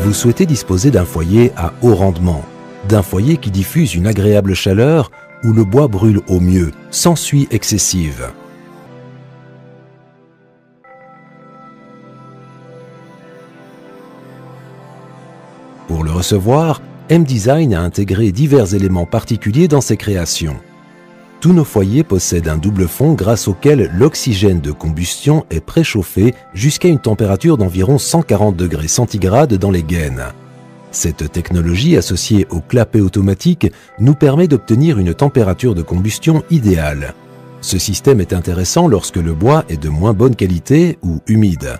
Vous souhaitez disposer d'un foyer à haut rendement, d'un foyer qui diffuse une agréable chaleur où le bois brûle au mieux, sans suie excessive. Pour le recevoir, M-Design a intégré divers éléments particuliers dans ses créations. Tous nos foyers possèdent un double fond grâce auquel l'oxygène de combustion est préchauffé jusqu'à une température d'environ 140 degrés centigrades dans les gaines. Cette technologie associée au clapet automatique nous permet d'obtenir une température de combustion idéale. Ce système est intéressant lorsque le bois est de moins bonne qualité ou humide.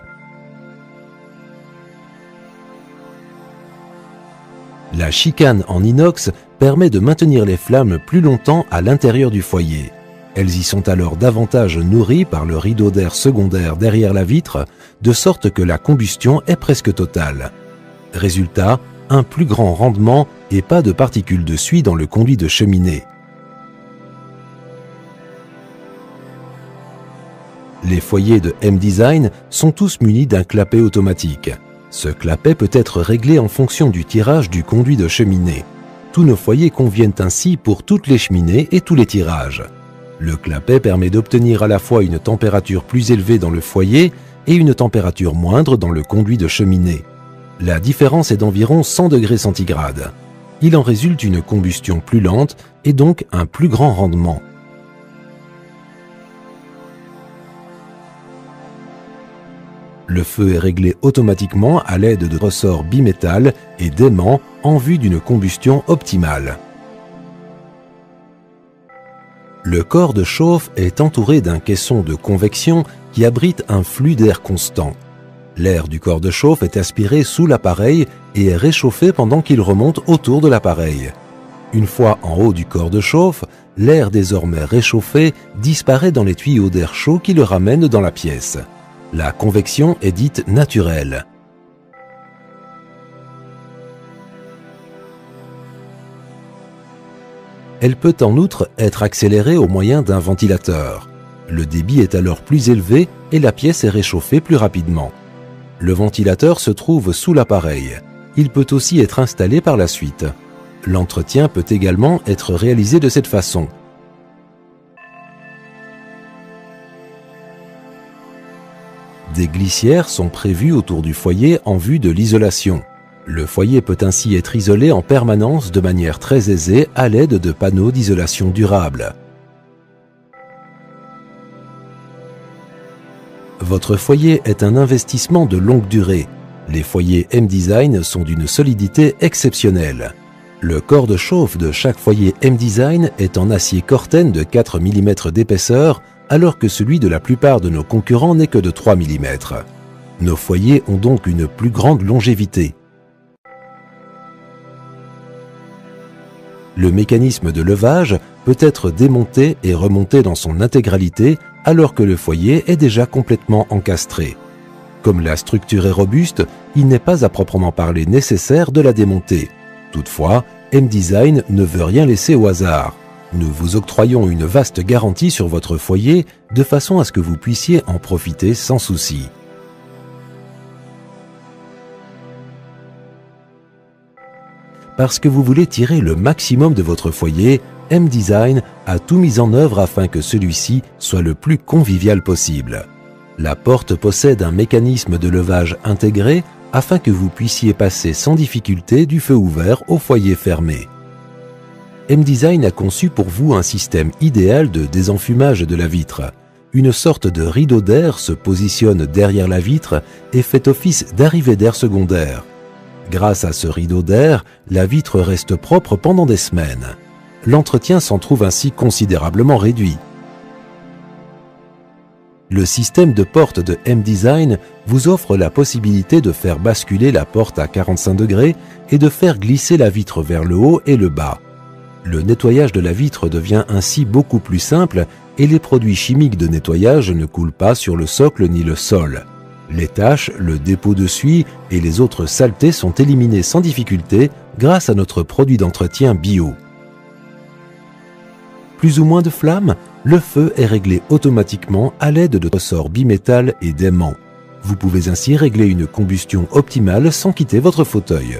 La chicane en inox permet de maintenir les flammes plus longtemps à l'intérieur du foyer. Elles y sont alors davantage nourries par le rideau d'air secondaire derrière la vitre, de sorte que la combustion est presque totale. Résultat, un plus grand rendement et pas de particules de suie dans le conduit de cheminée. Les foyers de M-Design sont tous munis d'un clapet automatique. Ce clapet peut être réglé en fonction du tirage du conduit de cheminée. Tous nos foyers conviennent ainsi pour toutes les cheminées et tous les tirages. Le clapet permet d'obtenir à la fois une température plus élevée dans le foyer et une température moindre dans le conduit de cheminée. La différence est d'environ 100 degrés centigrades. Il en résulte une combustion plus lente et donc un plus grand rendement. Le feu est réglé automatiquement à l'aide de ressorts bimétal et d'aimants en vue d'une combustion optimale. Le corps de chauffe est entouré d'un caisson de convection qui abrite un flux d'air constant. L'air du corps de chauffe est aspiré sous l'appareil et est réchauffé pendant qu'il remonte autour de l'appareil. Une fois en haut du corps de chauffe, l'air désormais réchauffé disparaît dans les tuyaux d'air chaud qui le ramènent dans la pièce. La convection est dite naturelle. Elle peut en outre être accélérée au moyen d'un ventilateur. Le débit est alors plus élevé et la pièce est réchauffée plus rapidement. Le ventilateur se trouve sous l'appareil. Il peut aussi être installé par la suite. L'entretien peut également être réalisé de cette façon. Des glissières sont prévues autour du foyer en vue de l'isolation. Le foyer peut ainsi être isolé en permanence de manière très aisée à l'aide de panneaux d'isolation durable. Votre foyer est un investissement de longue durée. Les foyers M-Design sont d'une solidité exceptionnelle. Le corps de chauffe de chaque foyer M-Design est en acier Corten de 4 mm d'épaisseur, alors que celui de la plupart de nos concurrents n'est que de 3 mm. Nos foyers ont donc une plus grande longévité. Le mécanisme de levage peut être démonté et remonté dans son intégralité alors que le foyer est déjà complètement encastré. Comme la structure est robuste, il n'est pas à proprement parler nécessaire de la démonter. Toutefois, M-Design ne veut rien laisser au hasard. Nous vous octroyons une vaste garantie sur votre foyer de façon à ce que vous puissiez en profiter sans souci. Parce que vous voulez tirer le maximum de votre foyer, M-Design a tout mis en œuvre afin que celui-ci soit le plus convivial possible. La porte possède un mécanisme de levage intégré afin que vous puissiez passer sans difficulté du feu ouvert au foyer fermé. M-Design a conçu pour vous un système idéal de désenfumage de la vitre. Une sorte de rideau d'air se positionne derrière la vitre et fait office d'arrivée d'air secondaire. Grâce à ce rideau d'air, la vitre reste propre pendant des semaines. L'entretien s'en trouve ainsi considérablement réduit. Le système de porte de M-Design vous offre la possibilité de faire basculer la porte à 45 degrés et de faire glisser la vitre vers le haut et le bas. Le nettoyage de la vitre devient ainsi beaucoup plus simple et les produits chimiques de nettoyage ne coulent pas sur le socle ni le sol. Les taches, le dépôt de suie et les autres saletés sont éliminées sans difficulté grâce à notre produit d'entretien bio. Plus ou moins de flammes, le feu est réglé automatiquement à l'aide de ressorts bimétal et d'aimants. Vous pouvez ainsi régler une combustion optimale sans quitter votre fauteuil.